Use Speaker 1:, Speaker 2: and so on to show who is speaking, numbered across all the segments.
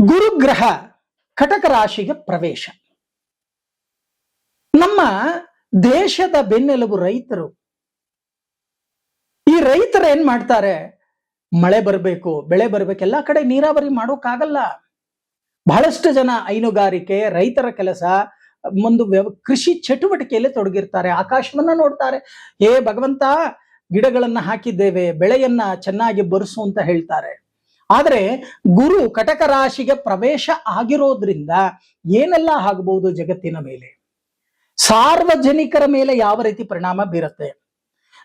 Speaker 1: ಗುರುಗ್ರಹ ಕಟಕ ರಾಶಿಗೆ ಪ್ರವೇಶ. ನಮ್ಮ ದೇಶದ ಬೆನ್ನೆಲುಬು ರೈತರು. ಈ ರೈತರು ಏನ್ ಮಾಡ್ತಾರೆ? ಮಳೆ ಬರಬೇಕು, ಬೆಳೆ ಬರಬೇಕು, ಎಲ್ಲಾ ಕಡೆ ನೀರಾವರಿ ಮಾಡೋಕ್ಕಾಗಲ್ಲ. ಬಹಳಷ್ಟು ಜನ ಹೈನುಗಾರಿಕೆ, ರೈತರ ಕೆಲಸ, ಒಂದು ಕೃಷಿ ಚಟುವಟಿಕೆಯಲ್ಲಿ ತೊಡಗಿರ್ತಾರೆ. ಆಕಾಶವನ್ನ ನೋಡ್ತಾರೆ, ಹೇ ಭಗವಂತ, ಗಿಡಗಳನ್ನ ಹಾಕಿದ್ದೇವೆ, ಬೆಳೆಯನ್ನ ಚೆನ್ನಾಗಿ ಬರಿಸು ಅಂತ ಹೇಳ್ತಾರೆ. ಆದ್ರೆ ಗುರು ಕಟಕ ರಾಶಿಗೆ ಪ್ರವೇಶ ಆಗಿರೋದ್ರಿಂದ ಏನೆಲ್ಲ ಆಗಬಹುದು ಜಗತ್ತಿನ ಮೇಲೆ, ಸಾರ್ವಜನಿಕರ ಮೇಲೆ ಯಾವ ರೀತಿ ಪರಿಣಾಮ ಬೀರುತ್ತೆ?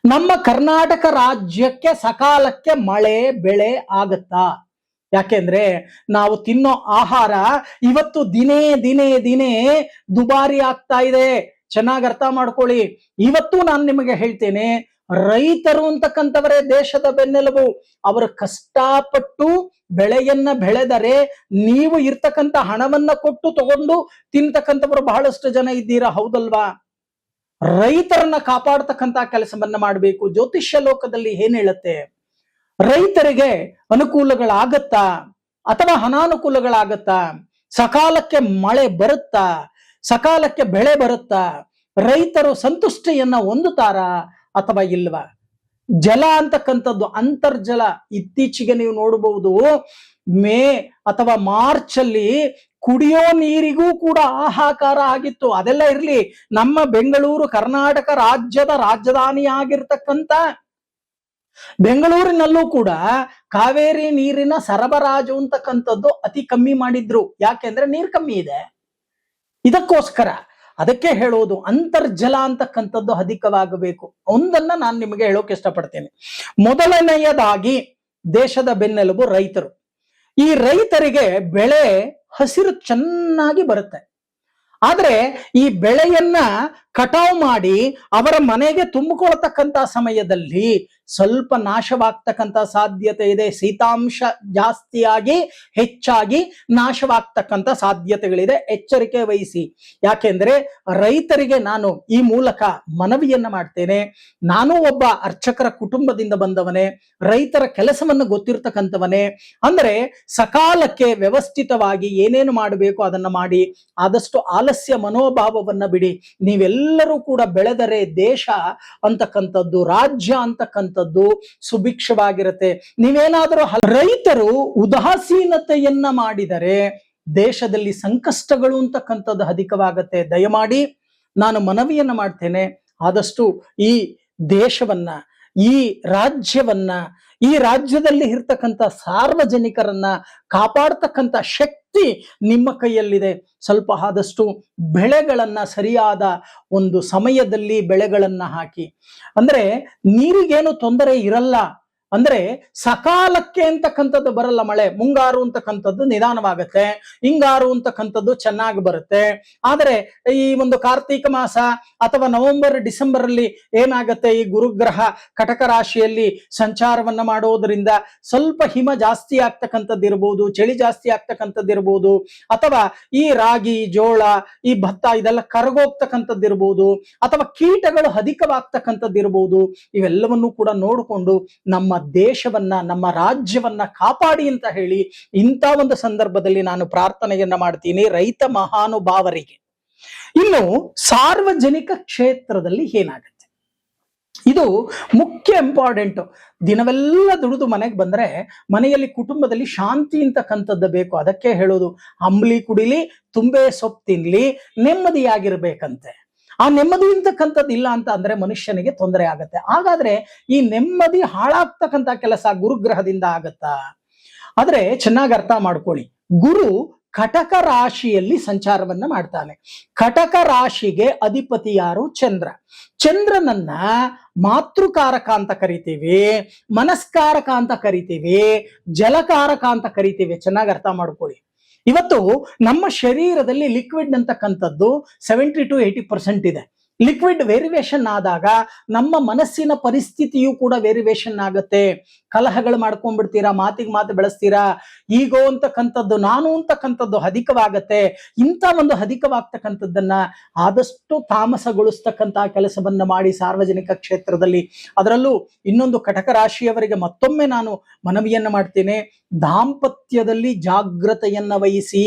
Speaker 1: ನಮ್ಮ ಕರ್ನಾಟಕ ರಾಜ್ಯಕ್ಕೆ ಸಕಾಲಕ್ಕೆ ಮಳೆ ಬೆಳೆ ಆಗತ್ತಾ? ಯಾಕೆಂದ್ರೆ ನಾವು ತಿನ್ನೋ ಆಹಾರ ಇವತ್ತು ದಿನೇ ದಿನೇ ದಿನೇ ದುಬಾರಿ ಆಗ್ತಾ ಇದೆ. ಚೆನ್ನಾಗಿ ಅರ್ಥ ಮಾಡ್ಕೊಳ್ಳಿ. ಇವತ್ತು ನಾನು ನಿಮಗೆ ಹೇಳ್ತೇನೆ, ರೈತರು ಅಂತಕ್ಕಂಥವರೇ ದೇಶದ ಬೆನ್ನೆಲುಬು. ಅವರು ಕಷ್ಟಪಟ್ಟು ಬೆಳೆಯನ್ನ ಬೆಳೆದರೆ ನೀವು ಇರ್ತಕ್ಕಂಥ ಹಣವನ್ನ ಕೊಟ್ಟು ತಗೊಂಡು ತಿಂತಕ್ಕಂಥವರು ಬಹಳಷ್ಟು ಜನ ಇದ್ದೀರಾ, ಹೌದಲ್ವಾ? ರೈತರನ್ನ ಕಾಪಾಡ್ತಕ್ಕಂಥ ಕೆಲಸವನ್ನ ಮಾಡಬೇಕು. ಜ್ಯೋತಿಷ್ಯ ಲೋಕದಲ್ಲಿ ಏನ್ ಹೇಳುತ್ತೆ? ರೈತರಿಗೆ ಅನುಕೂಲಗಳಾಗತ್ತಾ ಅಥವಾ ಅನಾನುಕೂಲಗಳಾಗತ್ತಾ? ಸಕಾಲಕ್ಕೆ ಮಳೆ ಬರುತ್ತಾ? ಸಕಾಲಕ್ಕೆ ಬೆಳೆ ಬರುತ್ತಾ? ರೈತರು ಸಂತುಷ್ಟಿಯನ್ನ ಹೊಂದುತ್ತಾರಾ ಅಥವಾ ಇಲ್ವಾ? ಜಲ ಅಂತಕ್ಕಂಥದ್ದು, ಅಂತರ್ಜಲ ಇತ್ತೀಚೆಗೆ ನೀವು ನೋಡಬಹುದು, ಮೇ ಅಥವಾ ಮಾರ್ಚ್ ಅಲ್ಲಿ ಕುಡಿಯೋ ನೀರಿಗೂ ಕೂಡ ಹಾಹಾಕಾರ ಆಗಿತ್ತು. ಅದೆಲ್ಲ ಇರ್ಲಿ, ನಮ್ಮ ಬೆಂಗಳೂರು ಕರ್ನಾಟಕ ರಾಜ್ಯದ ರಾಜಧಾನಿ ಆಗಿರ್ತಕ್ಕಂಥ ಬೆಂಗಳೂರಿನಲ್ಲೂ ಕೂಡ ಕಾವೇರಿ ನೀರಿನ ಸರಬರಾಜು ಅಂತಕ್ಕಂಥದ್ದು ಅತಿ ಕಮ್ಮಿ ಮಾಡಿದ್ರು. ಯಾಕೆಂದ್ರೆ ನೀರು ಕಮ್ಮಿ ಇದೆ, ಇದಕ್ಕೋಸ್ಕರ. ಅದಕ್ಕೆ ಹೇಳೋದು, ಅಂತರ್ಜಲ ಅಂತಕ್ಕಂಥದ್ದು ಅಧಿಕವಾಗಬೇಕು. ಒಂದನ್ನ ನಾನು ನಿಮಗೆ ಹೇಳೋಕೆ ಇಷ್ಟಪಡ್ತೇನೆ. ಮೊದಲನೆಯದಾಗಿ ದೇಶದ ಬೆನ್ನೆಲುಬು ರೈತರು. ಈ ರೈತರಿಗೆ ಬೆಳೆ ಹಸಿರು ಚೆನ್ನಾಗಿ ಬರುತ್ತೆ. ಆದ್ರೆ ಈ ಬೆಳೆಯನ್ನ ಕಟಾವು ಮಾಡಿ ಅವರ ಮನೆಗೆ ತುಂಬಿಕೊಳ್ತಕ್ಕಂಥ ಸಮಯದಲ್ಲಿ ಸ್ವಲ್ಪ ನಾಶವಾಗ್ತಕ್ಕಂಥ ಸಾಧ್ಯತೆ ಇದೆ. ಶೀತಾಂಶ ಜಾಸ್ತಿಯಾಗಿ ಹೆಚ್ಚಾಗಿ ನಾಶವಾಗ್ತಕ್ಕಂಥ ಸಾಧ್ಯತೆಗಳಿದೆ. ಎಚ್ಚರಿಕೆ ವಹಿಸಿ. ಯಾಕೆಂದ್ರೆ ರೈತರಿಗೆ ನಾನು ಈ ಮೂಲಕ ಮನವಿಯನ್ನ ಮಾಡ್ತೇನೆ. ನಾನು ಒಬ್ಬ ಅರ್ಚಕರ ಕುಟುಂಬದಿಂದ ಬಂದವನೇ, ರೈತರ ಕೆಲಸವನ್ನು ಗೊತ್ತಿರ್ತಕ್ಕಂಥವನೇ. ಅಂದ್ರೆ ಸಕಾಲಕ್ಕೆ ವ್ಯವಸ್ಥಿತವಾಗಿ ಏನೇನು ಮಾಡಬೇಕು ಅದನ್ನ ಮಾಡಿ, ಆದಷ್ಟು ಆಲಸ್ಯ ಮನೋಭಾವವನ್ನ ಬಿಡಿ. ನೀವೆಲ್ಲರೂ ಕೂಡ ಬೆಳೆದರೆ ದೇಶ ಅಂತಕ್ಕಂಥದ್ದು, ರಾಜ್ಯ ಅಂತಕ್ಕಂಥದ್ದು ಸುಭಿಕ್ಷವಾಗಿರುತ್ತೆ. ನೀವೇನಾದರೂ ರೈತರು ಉದಾಸೀನತೆಯನ್ನ ಮಾಡಿದರೆ ದೇಶದಲ್ಲಿ ಸಂಕಷ್ಟಗಳು ಅಂತಕ್ಕಂಥದ್ದು ಅಧಿಕವಾಗುತ್ತೆ. ದಯಮಾಡಿ ನಾನು ಮನವಿಯನ್ನ ಮಾಡ್ತೇನೆ, ಆದಷ್ಟು ಈ ದೇಶವನ್ನ, ಈ ರಾಜ್ಯವನ್ನ, ಈ ರಾಜ್ಯದಲ್ಲಿ ಇರ್ತಕ್ಕಂಥ ಸಾರ್ವಜನಿಕರನ್ನ ಕಾಪಾಡ್ತಕ್ಕಂಥ ಶಕ್ತಿ ನಿಮ್ಮ ಕೈಯಲ್ಲಿದೆ. ಸ್ವಲ್ಪ ಆದಷ್ಟು ಬೆಳೆಗಳನ್ನ ಸರಿಯಾದ ಒಂದು ಸಮಯದಲ್ಲಿ ಬೆಳೆಗಳನ್ನ ಹಾಕಿ. ಅಂದ್ರೆ ನೀರಿಗೇನು ತೊಂದರೆ ಇರಲ್ಲ. ಅಂದ್ರೆ ಸಕಾಲಕ್ಕೆ ಅಂತಕ್ಕಂಥದ್ದು ಬರಲ್ಲ ಮಳೆ. ಮುಂಗಾರು ಅಂತಕ್ಕಂಥದ್ದು ನಿಧಾನವಾಗತ್ತೆ, ಹಿಂಗಾರು ಅಂತಕ್ಕಂಥದ್ದು ಚೆನ್ನಾಗಿ ಬರುತ್ತೆ. ಆದರೆ ಈ ಒಂದು ಕಾರ್ತೀಕ ಮಾಸ ಅಥವಾ ನವೆಂಬರ್ ಡಿಸೆಂಬರ್ ಅಲ್ಲಿ ಏನಾಗತ್ತೆ, ಈ ಗುರುಗ್ರಹ ಕಟಕ ರಾಶಿಯಲ್ಲಿ ಸಂಚಾರವನ್ನ ಮಾಡೋದ್ರಿಂದ ಸ್ವಲ್ಪ ಹಿಮ ಜಾಸ್ತಿ ಆಗ್ತಕ್ಕಂಥದ್ದು ಇರ್ಬೋದು, ಚಳಿ ಜಾಸ್ತಿ ಆಗ್ತಕ್ಕಂಥದ್ದು ಇರ್ಬೋದು, ಅಥವಾ ಈ ರಾಗಿ, ಜೋಳ, ಈ ಭತ್ತ ಇದೆಲ್ಲ ಕರಗೋಗ್ತಕ್ಕಂಥದ್ದು ಇರ್ಬೋದು, ಅಥವಾ ಕೀಟಗಳು ಅಧಿಕವಾಗ್ತಕ್ಕಂಥದ್ದು ಇರ್ಬೋದು. ಇವೆಲ್ಲವನ್ನೂ ಕೂಡ ನೋಡಿಕೊಂಡು ನಮ್ಮ ದೇಶವನ್ನ, ನಮ್ಮ ರಾಜ್ಯವನ್ನ ಕಾಪಾಡಿ ಅಂತ ಹೇಳಿ ಇಂಥ ಒಂದು ಸಂದರ್ಭದಲ್ಲಿ ನಾನು ಪ್ರಾರ್ಥನೆಯನ್ನ ಮಾಡ್ತೀನಿ ರೈತ ಮಹಾನುಭಾವರಿಗೆ. ಇನ್ನು ಸಾರ್ವಜನಿಕ ಕ್ಷೇತ್ರದಲ್ಲಿ ಏನಾಗುತ್ತೆ, ಇದು ಮುಖ್ಯ ಇಂಪಾರ್ಟೆಂಟ್. ದಿನವೆಲ್ಲ ದುಡಿದು ಮನೆಗೆ ಬಂದ್ರೆ ಮನೆಯಲ್ಲಿ ಕುಟುಂಬದಲ್ಲಿ ಶಾಂತಿ ಅಂತಕ್ಕಂಥದ್ದು ಬೇಕು. ಅದಕ್ಕೆ ಹೇಳೋದು, ಅಂಬ್ಲಿ ಕುಡಿಲಿ, ತುಂಬೆ ಸೊಪ್ಪು ತಿನ್ಲಿ, ನೆಮ್ಮದಿಯಾಗಿರ್ಬೇಕಂತೆ. ಆ ನೆಮ್ಮದಿ ಅಂತಕ್ಕಂಥದ್ದು ಇಲ್ಲ ಅಂತ ಅಂದ್ರೆ ಮನುಷ್ಯನಿಗೆ ತೊಂದರೆ ಆಗತ್ತೆ. ಹಾಗಾದ್ರೆ ಈ ನೆಮ್ಮದಿ ಹಾಳಾಗ್ತಕ್ಕಂಥ ಕೆಲಸ ಗುರುಗ್ರಹದಿಂದ ಆಗತ್ತಾ? ಆದ್ರೆ ಚೆನ್ನಾಗಿ ಅರ್ಥ ಮಾಡ್ಕೊಳ್ಳಿ. ಗುರು ಕಟಕ ರಾಶಿಯಲ್ಲಿ ಸಂಚಾರವನ್ನ ಮಾಡ್ತಾನೆ. ಕಟಕ ರಾಶಿಗೆ ಅಧಿಪತಿ ಯಾರು? ಚಂದ್ರ. ಚಂದ್ರನನ್ನ ಮಾತೃಕಾರಕ ಅಂತ ಕರಿತೀವಿ, ಮನಸ್ಕಾರಕ ಅಂತ ಕರಿತೀವಿ, ಜಲಕಾರಕ ಅಂತ ಕರಿತೀವಿ. ಚೆನ್ನಾಗಿ ಅರ್ಥ ಮಾಡ್ಕೊಳ್ಳಿ. ಇವತ್ತು ನಮ್ಮ ಶರೀರದಲ್ಲಿ ಲಿಕ್ವಿಡ್ ಅಂತಕ್ಕಂಥದ್ದು 70 to 80% ಇದೆ. ಲಿಕ್ವಿಡ್ ವೇರಿವೇಶನ್ ಆದಾಗ ನಮ್ಮ ಮನಸ್ಸಿನ ಪರಿಸ್ಥಿತಿಯು ಕೂಡ ವೇರಿವೇಶನ್ ಆಗುತ್ತೆ. ಕಲಹಗಳು ಮಾಡ್ಕೊಂಡ್ಬಿಡ್ತೀರಾ, ಮಾತಿಗೆ ಮಾತು ಬೆಳೆಸ್ತೀರಾ, ಈಗೋ ಅಂತಕ್ಕಂಥದ್ದು, ನಾನು ಅಂತಕ್ಕಂಥದ್ದು ಅಧಿಕವಾಗತ್ತೆ. ಇಂಥ ಒಂದು ಅಧಿಕವಾಗ್ತಕ್ಕಂಥದ್ದನ್ನ ಆದಷ್ಟು ತಾಮಸಗೊಳಿಸ್ತಕ್ಕಂಥ ಕೆಲಸವನ್ನ ಮಾಡಿ ಸಾರ್ವಜನಿಕ ಕ್ಷೇತ್ರದಲ್ಲಿ. ಅದರಲ್ಲೂ ಇನ್ನೊಂದು ಕಟಕ ರಾಶಿಯವರಿಗೆ ಮತ್ತೊಮ್ಮೆ ನಾನು ಮನವಿಯನ್ನ ಮಾಡ್ತೇನೆ, ದಾಂಪತ್ಯದಲ್ಲಿ ಜಾಗೃತೆಯನ್ನ ವಹಿಸಿ.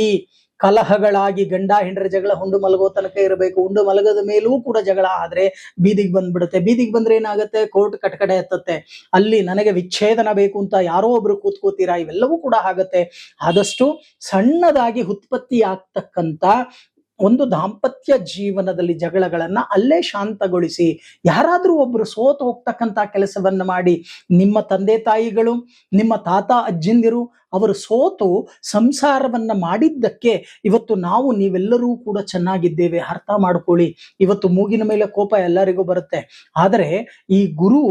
Speaker 1: ಕಲಹಗಳಾಗಿ ಗಂಡ ಹೆಂಡರ ಜಗಳ ಉಂಡು ಮಲಗೋ ತನಕ ಇರಬೇಕು. ಉಂಡು ಮಲಗದ ಮೇಲೂ ಕೂಡ ಜಗಳ ಆದ್ರೆ ಬೀದಿಗೆ ಬಂದ್ಬಿಡುತ್ತೆ. ಬೀದಿಗೆ ಬಂದ್ರೆ ಏನಾಗುತ್ತೆ, ಕೋರ್ಟ್ ಕಟಕಡೆ ಎತ್ತತ್ತೆ. ಅಲ್ಲಿ ನನಗೆ ವಿಚ್ಛೇದನ ಬೇಕು ಅಂತ ಯಾರೋ ಒಬ್ರು ಕೂತ್ಕೋತೀರಾ, ಇವೆಲ್ಲವೂ ಕೂಡ ಆಗತ್ತೆ. ಆದಷ್ಟು ಸಣ್ಣದಾಗಿ ಉತ್ಪತ್ತಿ ಆಗ್ತಕ್ಕಂಥ ಒಂದು ದಾಂಪತ್ಯ ಜೀವನದಲ್ಲಿ ಜಗಳಗಳನ್ನ ಅಲ್ಲೇ ಶಾಂತಗೊಳಿಸಿ. ಯಾರಾದ್ರೂ ಒಬ್ರು ಸೋತು ಹೋಗ್ತಕ್ಕಂಥ ಕೆಲಸವನ್ನ ಮಾಡಿ. ನಿಮ್ಮ ತಂದೆ ತಾಯಿಗಳು, ನಿಮ್ಮ ತಾತ ಅಜ್ಜಿಂದಿರು ಅವರು ಸೋತು ಸಂಸಾರವನ್ನ ಮಾಡಿದ್ದಕ್ಕೆ ಇವತ್ತು ನಾವು ನೀವೆಲ್ಲರೂ ಕೂಡ ಚೆನ್ನಾಗಿದ್ದೇವೆ. ಅರ್ಥ ಮಾಡ್ಕೊಳ್ಳಿ. ಇವತ್ತು ಮೂಗಿನ ಮೇಲೆ ಕೋಪ ಎಲ್ಲರಿಗೂ ಬರುತ್ತೆ. ಆದರೆ ಈ ಗುರು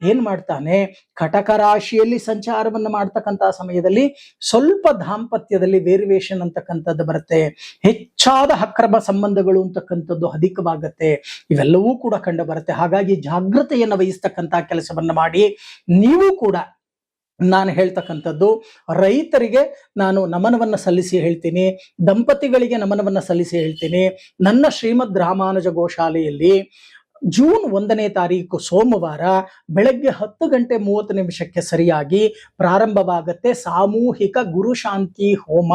Speaker 1: ಏನ್ ಮಾಡ್ತಾನೆ, ಕಟಕ ರಾಶಿಯಲ್ಲಿ ಸಂಚಾರವನ್ನ ಮಾಡ್ತಕ್ಕಂಥ ಸಮಯದಲ್ಲಿ ಸ್ವಲ್ಪ ದಾಂಪತ್ಯದಲ್ಲಿ ವೇರಿವೇಶನ್ ಅಂತಕ್ಕಂಥದ್ದು ಬರುತ್ತೆ. ಹೆಚ್ಚಾದ ಅಕ್ರಮ ಸಂಬಂಧಗಳು ಅಂತಕ್ಕಂಥದ್ದು ಅಧಿಕವಾಗತ್ತೆ. ಇವೆಲ್ಲವೂ ಕೂಡ ಕಂಡು ಬರುತ್ತೆ. ಹಾಗಾಗಿ ಜಾಗೃತೆಯನ್ನು ವಹಿಸ್ತಕ್ಕಂಥ ಕೆಲಸವನ್ನ ಮಾಡಿ. ನೀವು ಕೂಡ ನಾನು ಹೇಳ್ತಕ್ಕಂಥದ್ದು, ರೈತರಿಗೆ ನಾನು ನಮನವನ್ನ ಸಲ್ಲಿಸಿ ಹೇಳ್ತೀನಿ, ದಂಪತಿಗಳಿಗೆ ನಮನವನ್ನ ಸಲ್ಲಿಸಿ ಹೇಳ್ತೀನಿ. ನನ್ನ ಶ್ರೀಮದ್ ರಾಮಾನುಜ ಗೋಶಾಲೆಯಲ್ಲಿ ಜೂನ್ 1ನೇ ತಾರೀಕು ಸೋಮವಾರ ಬೆಳಗ್ಗೆ 10:30 ಸರಿಯಾಗಿ ಪ್ರಾರಂಭವಾಗತ್ತೆ ಸಾಮೂಹಿಕ ಗುರುಶಾಂತಿ ಹೋಮ.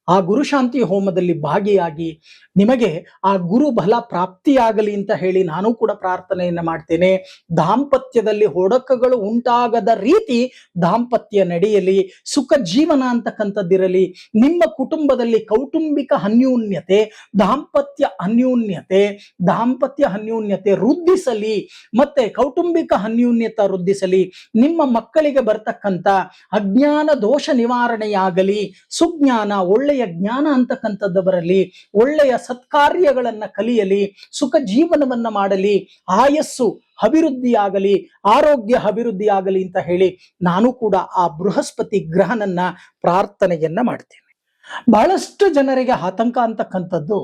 Speaker 1: ಆ ಗುರುಶಾಂತಿ ಹೋಮದಲ್ಲಿ ಭಾಗಿಯಾಗಿ ನಿಮಗೆ ಆ ಗುರು ಬಲ ಪ್ರಾಪ್ತಿಯಾಗಲಿ ಅಂತ ಹೇಳಿ ನಾನು ಕೂಡ ಪ್ರಾರ್ಥನೆಯನ್ನ ಮಾಡ್ತೇನೆ. ದಾಂಪತ್ಯದಲ್ಲಿ ಹೊಡಕಗಳು ಉಂಟಾಗದ ರೀತಿ ದಾಂಪತ್ಯ ನಡೆಯಲಿ, ಸುಖ ಜೀವನ ಅಂತಕ್ಕಂಥದ್ದಿರಲಿ. ನಿಮ್ಮ ಕುಟುಂಬದಲ್ಲಿ ಕೌಟುಂಬಿಕ ಅನ್ಯೂನ್ಯತೆ, ದಾಂಪತ್ಯ ಅನ್ಯೂನ್ಯತೆ ವೃದ್ಧಿಸಲಿ. ಮತ್ತೆ ಕೌಟುಂಬಿಕ ಅನ್ಯೂನ್ಯತೆ ವೃದ್ಧಿಸಲಿ. ನಿಮ್ಮ ಮಕ್ಕಳಿಗೆ ಬರ್ತಕ್ಕಂಥ ಅಜ್ಞಾನ ದೋಷ ನಿವಾರಣೆಯಾಗಲಿ. ಸುಜ್ಞಾನ, ಒಳ್ಳೆಯ ಜ್ಞಾನ ಅಂತಕ್ಕಂಥದ್ದು ಬರಲಿ. ಒಳ್ಳೆಯ ಸತ್ಕಾರ್ಯಗಳನ್ನ ಕಲಿಯಲಿ. ಸುಖ ಜೀವನವನ್ನ ಮಾಡಲಿ. ಆಯಸ್ಸು ಅಭಿವೃದ್ಧಿಯಾಗಲಿ, ಆರೋಗ್ಯ ಅಭಿವೃದ್ಧಿಯಾಗಲಿ ಅಂತ ಹೇಳಿ ನಾನು ಕೂಡ ಆ ಬೃಹಸ್ಪತಿ ಗ್ರಹನನ್ನ ಪ್ರಾರ್ಥನೆಯನ್ನ ಮಾಡ್ತೇನೆ. ಬಹಳಷ್ಟು ಜನರಿಗೆ ಆತಂಕ ಅಂತಕ್ಕಂಥದ್ದು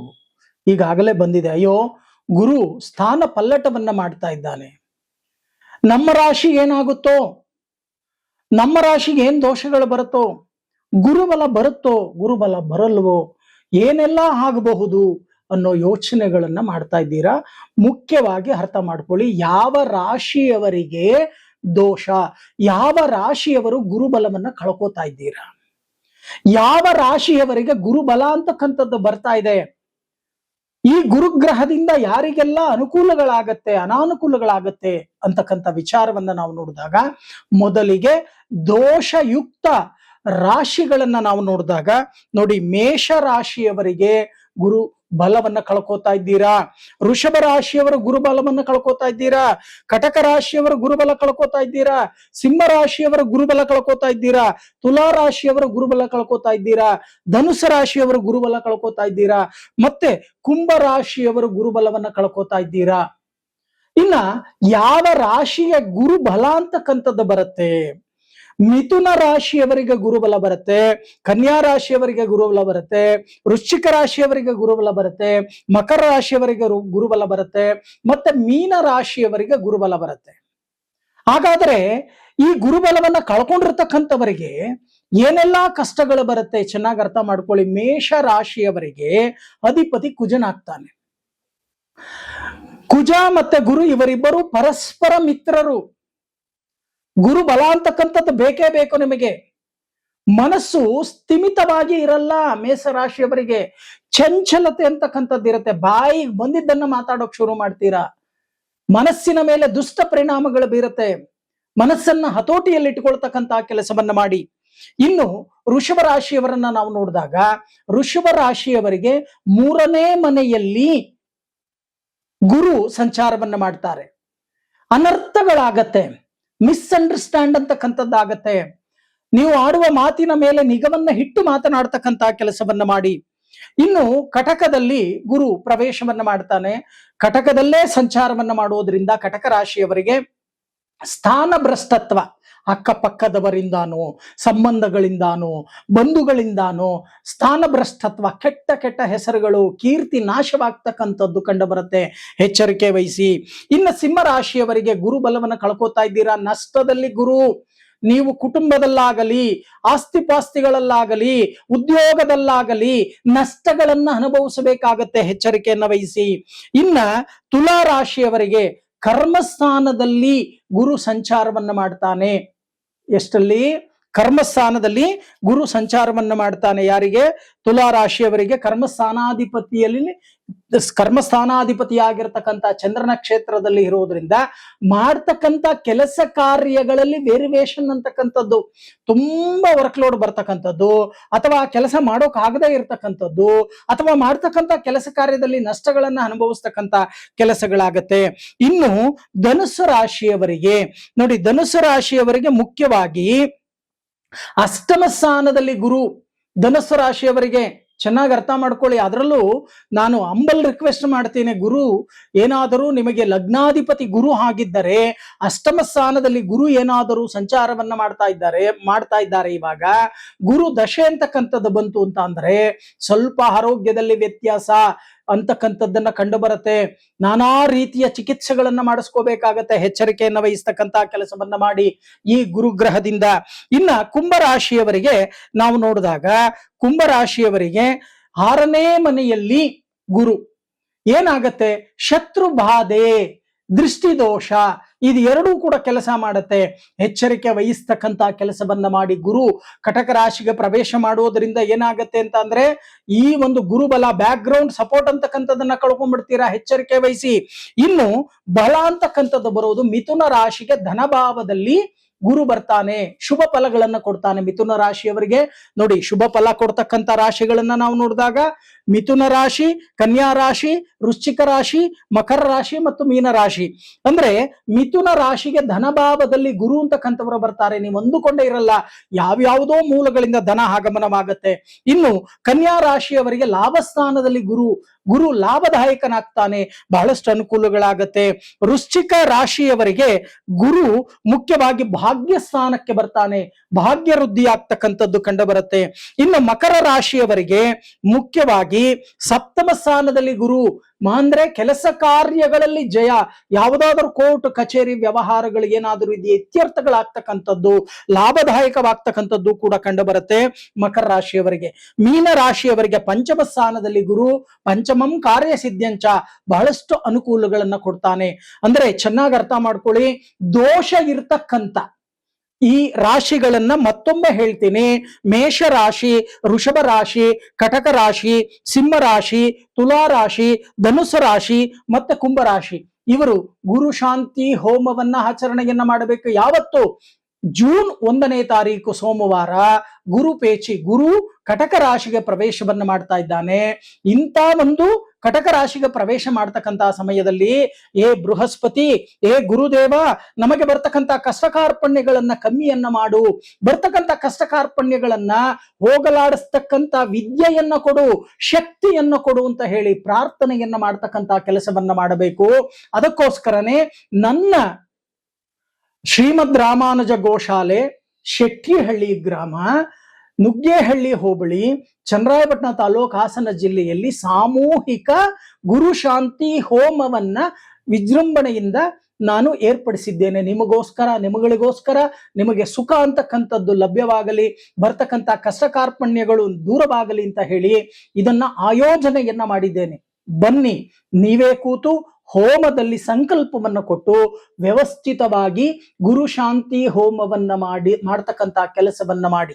Speaker 1: ಈಗಾಗಲೇ ಬಂದಿದೆ. ಅಯ್ಯೋ, ಗುರು ಸ್ಥಾನ ಪಲ್ಲಟವನ್ನ ಮಾಡ್ತಾ ಇದ್ದಾನೆ, ನಮ್ಮ ರಾಶಿ ಏನಾಗುತ್ತೋ, ನಮ್ಮ ರಾಶಿಗೆ ಏನ್ ದೋಷಗಳು ಬರುತ್ತೋ, ಗುರುಬಲ ಬರುತ್ತೋ, ಗುರುಬಲ ಬರಲ್ವೋ, ಏನೆಲ್ಲ ಆಗಬಹುದು ಅನ್ನೋ ಯೋಚನೆಗಳನ್ನ ಮಾಡ್ತಾ ಇದ್ದೀರಾ. ಮುಖ್ಯವಾಗಿ ಅರ್ಥ ಮಾಡ್ಕೊಳ್ಳಿ, ಯಾವ ರಾಶಿಯವರಿಗೆ ದೋಷ, ಯಾವ ರಾಶಿಯವರು ಗುರುಬಲವನ್ನ ಕಳ್ಕೋತಾ ಇದ್ದೀರಾ, ಯಾವ ರಾಶಿಯವರಿಗೆ ಗುರುಬಲ ಅಂತಕ್ಕಂಥದ್ದು ಬರ್ತಾ ಇದೆ. ಈ ಗುರುಗ್ರಹದಿಂದ ಯಾರಿಗೆಲ್ಲ ಅನುಕೂಲಗಳಾಗತ್ತೆ, ಅನಾನುಕೂಲಗಳಾಗತ್ತೆ ಅಂತಕ್ಕಂಥ ವಿಚಾರವನ್ನ ನಾವು ನೋಡಿದಾಗ, ಮೊದಲಿಗೆ ದೋಷಯುಕ್ತ ರಾಶಿಗಳನ್ನ ನಾವು ನೋಡಿದಾಗ ನೋಡಿ, ಮೇಷ ರಾಶಿಯವರಿಗೆ ಗುರು ಬಲವನ್ನ ಕಳ್ಕೋತಾ ಇದ್ದೀರಾ. ವೃಷಭ ರಾಶಿಯವರು ಗುರುಬಲವನ್ನ ಕಳ್ಕೋತಾ ಇದ್ದೀರಾ. ಕಟಕ ರಾಶಿಯವರು ಗುರುಬಲ ಕಳ್ಕೋತಾ ಇದ್ದೀರಾ. ಸಿಂಹ ರಾಶಿಯವರು ಗುರುಬಲ ಕಳ್ಕೋತಾ ಇದ್ದೀರಾ. ತುಲಾ ರಾಶಿಯವರು ಗುರುಬಲ ಕಳ್ಕೋತಾ ಇದ್ದೀರಾ. ಧನುಸು ರಾಶಿಯವರು ಗುರುಬಲ ಕಳ್ಕೋತಾ ಇದ್ದೀರಾ. ಮತ್ತೆ ಕುಂಭ ರಾಶಿಯವರು ಗುರುಬಲವನ್ನ ಕಳ್ಕೋತಾ ಇದ್ದೀರಾ. ಇನ್ನ ಯಾವ ರಾಶಿಯ ಗುರುಬಲ ಅಂತಕ್ಕಂಥದ್ದು ಬರುತ್ತೆ, ಮಿಥುನ ರಾಶಿಯವರಿಗೆ ಗುರುಬಲ ಬರುತ್ತೆ, ಕನ್ಯಾ ರಾಶಿಯವರಿಗೆ ಗುರುಬಲ ಬರುತ್ತೆ, ವೃಶ್ಚಿಕ ರಾಶಿಯವರಿಗೆ ಗುರುಬಲ ಬರುತ್ತೆ, ಮಕರ ರಾಶಿಯವರಿಗೆ ಗುರುಬಲ ಬರುತ್ತೆ, ಮತ್ತೆ ಮೀನ ರಾಶಿಯವರಿಗೆ ಗುರುಬಲ ಬರುತ್ತೆ. ಹಾಗಾದ್ರೆ ಈ ಗುರುಬಲವನ್ನ ಕಳ್ಕೊಂಡಿರ್ತಕ್ಕಂಥವರಿಗೆ ಏನೆಲ್ಲಾ ಕಷ್ಟಗಳು ಬರುತ್ತೆ ಚೆನ್ನಾಗಿ ಅರ್ಥ ಮಾಡ್ಕೊಳ್ಳಿ. ಮೇಷ ರಾಶಿಯವರಿಗೆ ಅಧಿಪತಿ ಕುಜನಾಗ್ತಾನೆ. ಕುಜ ಮತ್ತೆ ಗುರು ಇವರಿಬ್ಬರು ಪರಸ್ಪರ ಮಿತ್ರರು. ಗುರು ಬಲ ಅಂತಕ್ಕಂಥದ್ದು ಬೇಕೇ ಬೇಕು ನಿಮಗೆ. ಮನಸ್ಸು ಸ್ಥಿಮಿತವಾಗಿ ಇರಲ್ಲ. ಮೇಷರಾಶಿಯವರಿಗೆ ಚಂಚಲತೆ ಅಂತಕ್ಕಂಥದ್ದು ಇರುತ್ತೆ. ಬಾಯಿಗೆ ಬಂದಿದ್ದನ್ನ ಮಾತಾಡೋಕ್ ಶುರು ಮಾಡ್ತೀರಾ. ಮನಸ್ಸಿನ ಮೇಲೆ ದುಷ್ಟ ಪರಿಣಾಮಗಳು ಬೀರುತ್ತೆ. ಮನಸ್ಸನ್ನ ಹತೋಟಿಯಲ್ಲಿ ಇಟ್ಕೊಳ್ತಕ್ಕಂಥ ಕೆಲಸವನ್ನ ಮಾಡಿ. ಇನ್ನು ವೃಷಭ ರಾಶಿಯವರನ್ನ ನಾವು ನೋಡಿದಾಗ, ವೃಷಭ ರಾಶಿಯವರಿಗೆ 3ನೇ ಮನೆಯಲ್ಲಿ ಗುರು ಸಂಚಾರವನ್ನ ಮಾಡ್ತಾರೆ. ಅನರ್ಥಗಳಾಗತ್ತೆ, ಮಿಸ್ಅಂಡರ್ಸ್ಟ್ಯಾಂಡ್ ಅಂತಕ್ಕಂಥದ್ದಾಗತ್ತೆ. ನೀವು ಆಡುವ ಮಾತಿನ ಮೇಲೆ ನಿಗವನ್ನ ಇಟ್ಟು ಮಾತನಾಡ್ತಕ್ಕಂಥ ಕೆಲಸವನ್ನ ಮಾಡಿ. ಇನ್ನು ಕಟಕದಲ್ಲಿ ಗುರು ಪ್ರವೇಶವನ್ನ ಮಾಡ್ತಾನೆ. ಕಟಕದಲ್ಲೇ ಸಂಚಾರವನ್ನ ಮಾಡೋದ್ರಿಂದ ಕಟಕ ರಾಶಿಯವರಿಗೆ ಸ್ಥಾನ ಭ್ರಷ್ಟತ್ವ, ಅಕ್ಕಪಕ್ಕದವರಿಂದಾನೋ ಸಂಬಂಧಗಳಿಂದಾನೋ ಬಂಧುಗಳಿಂದಾನೋ ಸ್ಥಾನ ಭ್ರಷ್ಟತ್ವ, ಕೆಟ್ಟ ಕೆಟ್ಟ ಹೆಸರುಗಳು, ಕೀರ್ತಿ ನಾಶವಾಗ್ತಕ್ಕಂಥದ್ದು ಕಂಡು ಬರುತ್ತೆ. ಎಚ್ಚರಿಕೆ ವಹಿಸಿ. ಇನ್ನು ಸಿಂಹ ರಾಶಿಯವರಿಗೆ ಗುರು ಬಲವನ್ನು ಕಳ್ಕೊತಾ ಇದ್ದೀರಾ, ನಷ್ಟದಲ್ಲಿ ಗುರು. ನೀವು ಕುಟುಂಬದಲ್ಲಾಗಲಿ, ಆಸ್ತಿಪಾಸ್ತಿಗಳಲ್ಲಾಗಲಿ, ಉದ್ಯೋಗದಲ್ಲಾಗಲಿ ನಷ್ಟಗಳನ್ನ ಅನುಭವಿಸಬೇಕಾಗತ್ತೆ. ಎಚ್ಚರಿಕೆಯನ್ನ ವಹಿಸಿ. ಇನ್ನ ತುಲಾ ರಾಶಿಯವರಿಗೆ ಕರ್ಮಸ್ಥಾನದಲ್ಲಿ ಗುರು ಸಂಚಾರವನ್ನ ಮಾಡ್ತಾನೆ. ಎಷ್ಟಲ್ಲಿ? ಕರ್ಮಸ್ಥಾನದಲ್ಲಿ ಗುರು ಸಂಚಾರವನ್ನ ಮಾಡ್ತಾನೆ. ಯಾರಿಗೆ? ತುಲಾ ರಾಶಿಯವರಿಗೆ ಕರ್ಮಸ್ಥಾನಾಧಿಪತಿಯಾಗಿರ್ತಕ್ಕಂಥ ಚಂದ್ರನ ಕ್ಷೇತ್ರದಲ್ಲಿ ಇರೋದ್ರಿಂದ ಮಾಡ್ತಕ್ಕಂಥ ಕೆಲಸ ಕಾರ್ಯಗಳಲ್ಲಿ ವೇರಿಯೇಷನ್ ಅಂತಕ್ಕಂಥದ್ದು, ತುಂಬಾ ವರ್ಕ್ಲೋಡ್ ಬರ್ತಕ್ಕಂಥದ್ದು, ಅಥವಾ ಕೆಲಸ ಮಾಡೋಕ್ ಆಗದೇ ಇರ್ತಕ್ಕಂಥದ್ದು, ಅಥವಾ ಮಾಡ್ತಕ್ಕಂಥ ಕೆಲಸ ಕಾರ್ಯದಲ್ಲಿ ನಷ್ಟಗಳನ್ನ ಅನುಭವಿಸ್ತಕ್ಕಂಥ ಕೆಲಸಗಳಾಗತ್ತೆ. ಇನ್ನು ಧನುಸ್ಸು ರಾಶಿಯವರಿಗೆ ನೋಡಿ, ಧನುಸ್ಸು ರಾಶಿಯವರಿಗೆ ಮುಖ್ಯವಾಗಿ ಅಷ್ಟಮ ಸ್ಥಾನದಲ್ಲಿ ಗುರು. ಧನುಸ್ಸು ರಾಶಿಯವರಿಗೆ ಚೆನ್ನಾಗಿ ಅರ್ಥ ಮಾಡ್ಕೊಳ್ಳಿ. ಅದರಲ್ಲೂ ನಾನು ಅಂಬಲ್ ರಿಕ್ವೆಸ್ಟ್ ಮಾಡ್ತೀನಿ, ಗುರು ಏನಾದರೂ ನಿಮಗೆ ಲಗ್ನಾಧಿಪತಿ ಗುರು ಆಗಿದ್ದರೆ, ಅಷ್ಟಮ ಸ್ಥಾನದಲ್ಲಿ ಗುರು ಏನಾದರೂ ಸಂಚಾರವನ್ನ ಮಾಡ್ತಾ ಇದ್ದಾರೆ ಇವಾಗ ಗುರು ದಶೆ ಅಂತಕ್ಕಂಥದ್ದು ಬಂತು ಅಂತ ಅಂದ್ರೆ ಸ್ವಲ್ಪ ಆರೋಗ್ಯದಲ್ಲಿ ವ್ಯತ್ಯಾಸ ಅಂತಕ್ಕಂಥದ್ದನ್ನ ಕಂಡು ಬರುತ್ತೆ. ನಾನಾ ರೀತಿಯ ಚಿಕಿತ್ಸೆಗಳನ್ನ ಮಾಡಿಸ್ಕೋಬೇಕಾಗತ್ತೆ. ಎಚ್ಚರಿಕೆಯನ್ನ ವಹಿಸ್ತಕ್ಕಂಥ ಕೆಲಸವನ್ನ ಮಾಡಿ ಈ ಗುರುಗ್ರಹದಿಂದ. ಇನ್ನ ಕುಂಭರಾಶಿಯವರಿಗೆ ನಾವು ನೋಡಿದಾಗ, ಕುಂಭರಾಶಿಯವರಿಗೆ 6ನೇ ಮನೆಯಲ್ಲಿ ಗುರು ಏನಾಗತ್ತೆ? ಶತ್ರು ಬಾಧೆ, ದೃಷ್ಟಿದೋಷ, ಇದು ಎರಡೂ ಕೂಡ ಕೆಲಸ ಮಾಡುತ್ತೆ. ಎಚ್ಚರಿಕೆ ವಹಿಸ್ತಕ್ಕಂಥ ಕೆಲಸವನ್ನ ಮಾಡಿ ಗುರು ಕಟಕ ರಾಶಿಗೆ ಪ್ರವೇಶ ಮಾಡೋದ್ರಿಂದ ಏನಾಗತ್ತೆ ಅಂತ ಅಂದ್ರೆ, ಈ ಒಂದು ಗುರುಬಲ ಬ್ಯಾಕ್ ಗ್ರೌಂಡ್ ಸಪೋರ್ಟ್ ಅಂತಕ್ಕಂಥದ್ದನ್ನ ಕಳ್ಕೊಂಡ್ಬಿಡ್ತೀರಾ. ಎಚ್ಚರಿಕೆ ವಹಿಸಿ. ಇನ್ನು ಬಲ ಅಂತಕ್ಕಂಥದ್ದು ಬರೋದು ಮಿಥುನ ರಾಶಿಗೆ ಧನಭಾವದಲ್ಲಿ ಗುರು ಬರ್ತಾನೆ, ಶುಭ ಫಲಗಳನ್ನ ಕೊಡ್ತಾನೆ ಮಿಥುನ ರಾಶಿಯವರಿಗೆ. ನೋಡಿ, ಶುಭ ಫಲ ಕೊಡ್ತಕ್ಕಂಥ ರಾಶಿಗಳನ್ನ ನಾವು ನೋಡಿದಾಗ ಮಿಥುನ ರಾಶಿ, ಕನ್ಯಾ ರಾಶಿ, ವೃಶ್ಚಿಕ ರಾಶಿ, ಮಕರ ರಾಶಿ ಮತ್ತು ಮೀನ ರಾಶಿ. ಅಂದ್ರೆ ಮಿಥುನ ರಾಶಿಗೆ ಧನಭಾವದಲ್ಲಿ ಗುರು ಅಂತಕ್ಕಂಥವರು ಬರ್ತಾರೆ. ನೀವು ಅಂದುಕೊಂಡೇ ಇರಲ್ಲ ಯಾವ್ಯಾವುದೋ ಮೂಲಗಳಿಂದ ಧನ ಆಗಮನವಾಗತ್ತೆ. ಇನ್ನು ಕನ್ಯಾ ರಾಶಿಯವರಿಗೆ ಲಾಭಸ್ಥಾನದಲ್ಲಿ ಗುರು ಲಾಭದಾಯಕನಾಗ್ತಾನೆ, ಬಹಳಷ್ಟು ಅನುಕೂಲಗಳಾಗತ್ತೆ. ವೃಶ್ಚಿಕ ರಾಶಿಯವರಿಗೆ ಗುರು ಮುಖ್ಯವಾಗಿ ಭಾಗ್ಯ ಸ್ಥಾನಕ್ಕೆ ಬರ್ತಾನೆ, ಭಾಗ್ಯ ವೃದ್ಧಿ ಆಗ್ತಕ್ಕಂಥದ್ದು ಕಂಡು ಬರುತ್ತೆ. ಇನ್ನು ಮಕರ ರಾಶಿಯವರಿಗೆ ಮುಖ್ಯವಾಗಿ ಸಪ್ತಮ ಸ್ಥಾನದಲ್ಲಿ ಗುರು ಅಂದ್ರೆ ಕೆಲಸ ಕಾರ್ಯಗಳಲ್ಲಿ ಜಯ, ಯಾವುದಾದ್ರೂ ಕೋರ್ಟ್ ಕಚೇರಿ ವ್ಯವಹಾರಗಳು ಏನಾದರೂ ಇದೆಯಾ ಇತ್ಯರ್ಥಗಳಾಗ್ತಕ್ಕಂಥದ್ದು, ಲಾಭದಾಯಕವಾಗ್ತಕ್ಕಂಥದ್ದು ಕೂಡ ಕಂಡು ಬರುತ್ತೆ ಮಕರ ರಾಶಿಯವರಿಗೆ. ಮೀನ ರಾಶಿಯವರಿಗೆ ಪಂಚಮ ಸ್ಥಾನದಲ್ಲಿ ಗುರು ಪಂಚಮಂ ಕಾರ್ಯ ಸಿದ್ಧಂಚ, ಬಹಳಷ್ಟು ಅನುಕೂಲಗಳನ್ನ ಕೊಡ್ತಾನೆ. ಅಂದ್ರೆ ಚೆನ್ನಾಗಿ ಅರ್ಥ ಮಾಡ್ಕೊಳ್ಳಿ, ದೋಷ ಇರ್ತಕ್ಕಂಥ ಈ ರಾಶಿಗಳನ್ನ ಮತ್ತೊಮ್ಮೆ ಹೇಳ್ತೀನಿ. ಮೇಷ ರಾಶಿ, ವೃಷಭ ರಾಶಿ, ಕಟಕ ರಾಶಿ, ಸಿಂಹ ರಾಶಿ, ತುಲಾ ರಾಶಿ, ಧನುಸ್ಸು ರಾಶಿ ಮತ್ತೆ ಕುಂಭ ರಾಶಿ, ಇವರು ಗುರು ಶಾಂತಿ ಹೋಮವನ್ನ ಆಚರಣೆಯನ್ನ ಮಾಡಬೇಕು. ಯಾವತ್ತು? ಜೂನ್ 1ನೇ ತಾರೀಕು ಸೋಮವಾರ ಗುರು ಕಟಕ ರಾಶಿಗೆ ಪ್ರವೇಶವನ್ನ ಮಾಡ್ತಾ ಇದ್ದಾನೆ. ಇಂಥ ಒಂದು ಕಟಕ ರಾಶಿಗೆ ಪ್ರವೇಶ ಮಾಡ್ತಕ್ಕಂತಹ ಸಮಯದಲ್ಲಿ, ಏ ಬೃಹಸ್ಪತಿ, ಏ ಗುರುದೇವ, ನಮಗೆ ಬರ್ತಕ್ಕಂಥ ಕಷ್ಟ ಕಾರ್ಪಣ್ಯಗಳನ್ನ ಕಮ್ಮಿಯನ್ನ ಮಾಡು, ಬರ್ತಕ್ಕಂಥ ಕಷ್ಟ ಕಾರ್ಪಣ್ಯಗಳನ್ನ ಹೋಗಲಾಡಿಸ್ತಕ್ಕಂಥ ವಿದ್ಯೆಯನ್ನ ಕೊಡು, ಶಕ್ತಿಯನ್ನ ಕೊಡು ಅಂತ ಹೇಳಿ ಪ್ರಾರ್ಥನೆಯನ್ನ ಮಾಡ್ತಕ್ಕಂಥ ಕೆಲಸವನ್ನ ಮಾಡಬೇಕು. ಅದಕ್ಕೋಸ್ಕರನೇ ನನ್ನ ಶ್ರೀಮದ್ ರಾಮಾನುಜ ಗೋಶಾಲೆ, ಶೆಟ್ಟಿಹಳ್ಳಿ ಗ್ರಾಮ, ನುಗ್ಗೇಹಳ್ಳಿ ಹೋಬಳಿ, ಚನ್ನರಾಯಪಟ್ಟಣ ತಾಲೂಕು, ಹಾಸನ ಜಿಲ್ಲೆಯಲ್ಲಿ ಸಾಮೂಹಿಕ ಗುರು ಶಾಂತಿ ಹೋಮವನ್ನ ವಿಜೃಂಭಣೆಯಿಂದ ನಾನು ಏರ್ಪಡಿಸಿದ್ದೇನೆ. ನಿಮಗಳಿಗೋಸ್ಕರ ನಿಮಗೆ ಸುಖ ಅಂತಕ್ಕಂಥದ್ದು ಲಭ್ಯವಾಗಲಿ, ಬರ್ತಕ್ಕಂಥ ಕಷ್ಟ ಕಾರ್ಪಣ್ಯಗಳು ದೂರವಾಗಲಿ ಅಂತ ಹೇಳಿ ಇದನ್ನ ಆಯೋಜನೆಯನ್ನ ಮಾಡಿದ್ದೇನೆ. ಬನ್ನಿ, ನೀವೇ ಕೂತು ಹೋಮದಲ್ಲಿ ಸಂಕಲ್ಪವನ್ನ ಕೊಟ್ಟು ವ್ಯವಸ್ಥಿತವಾಗಿ ಗುರು ಶಾಂತಿ ಹೋಮವನ್ನ ಮಾಡ್ತಕ್ಕಂಥ ಕೆಲಸವನ್ನ ಮಾಡಿ.